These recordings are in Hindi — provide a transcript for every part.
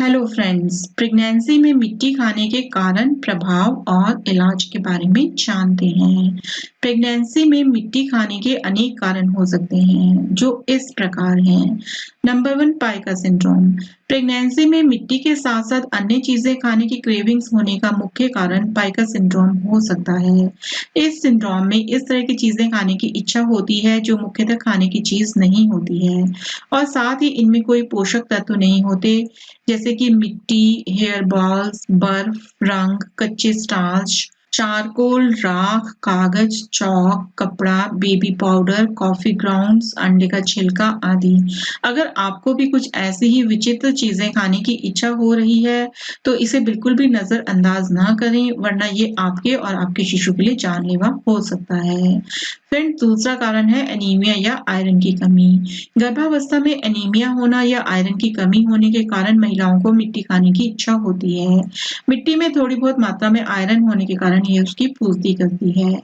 हेलो फ्रेंड्स, प्रेगनेंसी में मिट्टी खाने के कारण, प्रभाव और इलाज के बारे में जानते हैं। प्रेगनेंसी में मिट्टी खाने के अनेक कारण हो सकते हैं, जो इस प्रकार हैं। Number 1, Paika syndrome. प्रेगनेंसी में मिट्टी के साथ साथ अन्य चीजें खाने की क्रेविंग्स होने का मुख्य कारण पाइका सिंड्रोम हो सकता है। इस सिंड्रोम में इस तरह की चीजें खाने की इच्छा होती है जो मुख्यतः खाने की चीज नहीं होती है, और साथ ही इनमें कोई पोषक तत्व नहीं होते, जैसे कि मिट्टी, हेयर बॉल्स, बर्फ, रंग, कच्चे स्टार्च, चारकोल, राख, कागज, चौक, कपड़ा, बेबी पाउडर, कॉफी ग्राउंड्स, अंडे का छिलका आदि। अगर आपको भी कुछ ऐसी ही विचित्र चीजें खाने की इच्छा हो रही है, तो इसे बिल्कुल भी नजरअंदाज ना करें, वरना ये आपके और आपके शिशु के लिए जानलेवा हो सकता है। फिर दूसरा कारण है एनीमिया या आयरन की कमी। गर्भावस्था में एनीमिया होना या आयरन की कमी होने के कारण महिलाओं को मिट्टी खाने की इच्छा होती है। मिट्टी में थोड़ी बहुत मात्रा में आयरन होने के कारण ये उसकी पूर्ति करती है।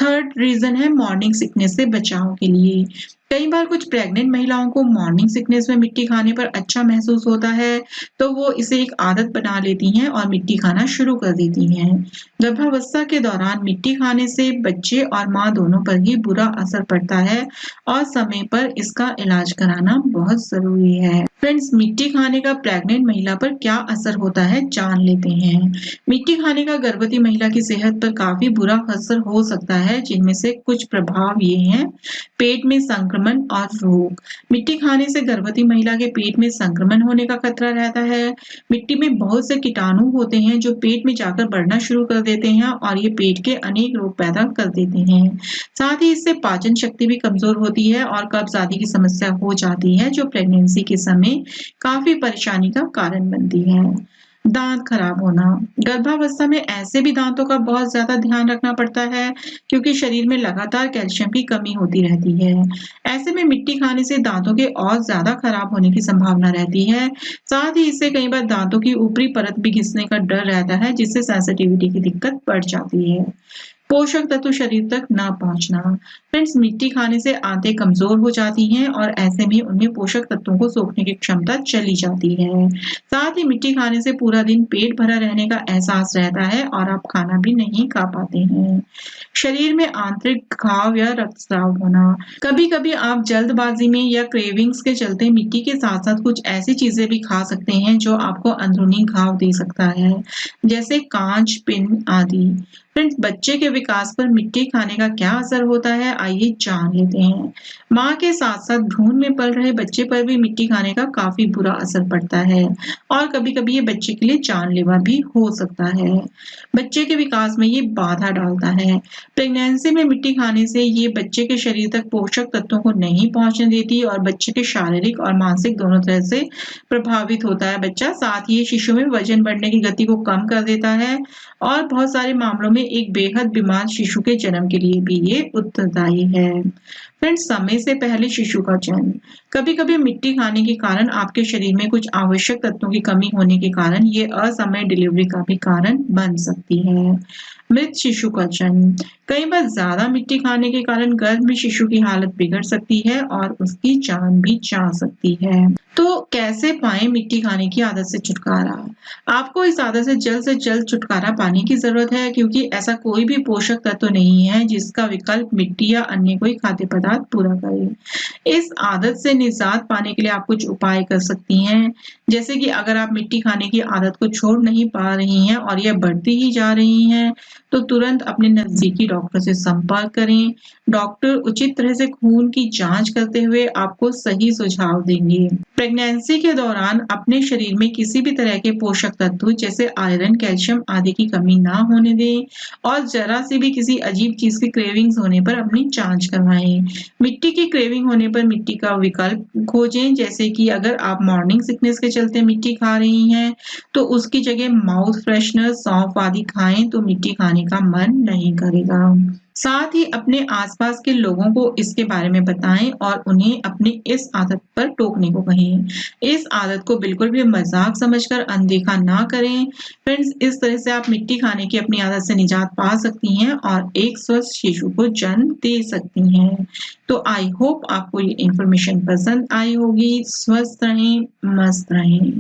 थर्ड रीजन है मॉर्निंग सिकनेस से बचाव के लिए। कई बार कुछ प्रेग्नेंट महिलाओं को मॉर्निंग सिकनेस में मिट्टी खाने पर अच्छा महसूस होता है, तो वो इसे एक आदत बना लेती हैं और मिट्टी खाना शुरू कर देती हैं। गर्भावस्था के दौरान मिट्टी खाने से बच्चे और माँ दोनों पर ही बुरा असर पड़ता है, और समय पर इसका इलाज कराना बहुत जरूरी है। फ्रेंड्स, मिट्टी खाने का प्रेग्नेंट महिला पर क्या असर होता है जान लेते हैं। मिट्टी खाने का गर्भवती महिला की सेहत पर काफी बुरा असर हो सकता है, जिनमें से कुछ प्रभाव ये हैं। पेट में संक्रमण और रोग। मिट्टी खाने से गर्भवती महिला के पेट में संक्रमण होने का खतरा रहता है। मिट्टी में बहुत से कीटाणु होते हैं जो पेट में जाकर बढ़ना शुरू कर देते हैं, और ये पेट के अनेक रोग पैदा कर देते हैं। साथ ही इससे पाचन शक्ति भी कमजोर होती है और कब्ज आदि की समस्या हो जाती है, जो प्रेगनेंसी के समय काफी परेशानी का कारण बनती है। दांत खराब होना। गर्भावस्था में ऐसे भी दांतों का बहुत ज्यादा ध्यान रखना पड़ता है, क्योंकि शरीर में लगातार कैल्शियम की कमी होती रहती है। ऐसे में मिट्टी खाने से दांतों के और ज्यादा खराब होने की संभावना रहती है। साथ ही इससे कई बार दांतों की ऊपरी परत भी घिसने का डर रहता है, जिससे सेंसिटिविटी की दिक्कत बढ़ जाती है। पोषक तत्व शरीर तक ना पहुंचना। फ्रेंड्स, मिट्टी खाने से आंतें कमजोर हो जाती हैं और ऐसे में उनमें पोषक तत्वों को सोखने की क्षमता चली जाती है। साथ ही मिट्टी खाने से पूरा दिन पेट भरा रहने का एहसास रहता है और आप खाना भी नहीं खा पाते हैं। शरीर में आंतरिक घाव या रक्तस्राव होना। कभी कभी आप जल्दबाजी में या क्रेविंग्स के चलते मिट्टी के साथ साथ कुछ ऐसी चीजें भी खा सकते हैं जो आपको अंदरूनी घाव दे सकता है, जैसे कांच, पिन आदि। फ्रेंड्स, बच्चे के विकास पर मिट्टी खाने का क्या असर होता है, आइए जान लेते हैं। माँ के साथ साथ भ्रूण में पल रहे बच्चे पर भी मिट्टी खाने का काफी बुरा असर पड़ता है, और कभी कभी ये बच्चे के लिए जानलेवा भी हो सकता है। बच्चे के विकास में ये बाधा डालता है। प्रेगनेंसी में मिट्टी खाने से ये बच्चे के शरीर तक पोषक तत्वों को नहीं पहुंचने देती, और बच्चे के शारीरिक और मानसिक दोनों तरह से प्रभावित होता है बच्चा। साथ ही ये शिशु में वजन बढ़ने की गति को कम कर देता है, और बहुत सारे मामलों में एक बेहद बीमार शिशु के जन्म के लिए भी ये उत्तरदायी है। फ्रेंड्स, समय से पहले शिशु का जन्म। कभी कभी मिट्टी खाने के कारण आपके शरीर में कुछ आवश्यक तत्वों की कमी होने के कारण ये असमय डिलीवरी का भी कारण बन सकती है। मृत शिशु का जन्म। कई बार ज्यादा मिट्टी खाने के कारण गर्भ में शिशु की हालत बिगड़ सकती है और उसकी जान भी जा सकती है। तो कैसे पाएं मिट्टी खाने की आदत से छुटकारा? आपको इस आदत से जल्द छुटकारा पाने की जरूरत है, क्योंकि ऐसा कोई भी पोषक तत्व नहीं है जिसका विकल्प मिट्टी या अन्य कोई खाद्य पदार्थ पूरा करे। इस आदत से निजात पाने के लिए आप कुछ उपाय कर सकती हैं, जैसे कि अगर आप मिट्टी खाने की आदत को छोड़ नहीं पा रही हैं और यह बढ़ती ही जा रही है, तो तुरंत अपने नजदीकी डॉक्टर से संपर्क करें। डॉक्टर उचित तरह से खून की जांच करते हुए आपको सही सुझाव देंगे। प्रेगनेंसी के दौरान अपने शरीर में किसी भी तरह के पोषक तत्व जैसे आयरन, कैल्शियम आदि की कमी ना होने दें, और जरा सी भी किसी अजीब चीज की क्रेविंग्स होने पर अपनी जांच करवाएं। मिट्टी की क्रेविंग होने पर मिट्टी का विकल्प खोजें, जैसे कि अगर आप मॉर्निंग सिकनेस के चलते मिट्टी खा रही हैं, तो उसकी जगह माउथ फ्रेशनर, सौंफ आदि खाएं तो मिट्टी खाने का मन नहीं करेगा। साथ ही अपने आसपास के लोगों को इसके बारे में बताएं और उन्हें अपनी इस आदत पर टोकने को कहें। इस आदत को बिल्कुल भी मजाक समझकर अनदेखा ना करें। फ्रेंड्स, इस तरह से आप मिट्टी खाने की अपनी आदत से निजात पा सकती हैं और एक स्वस्थ शिशु को जन्म दे सकती हैं। तो आई होप आपको ये इंफॉर्मेशन पसंद आई होगी। स्वस्थ रहें, मस्त रहें।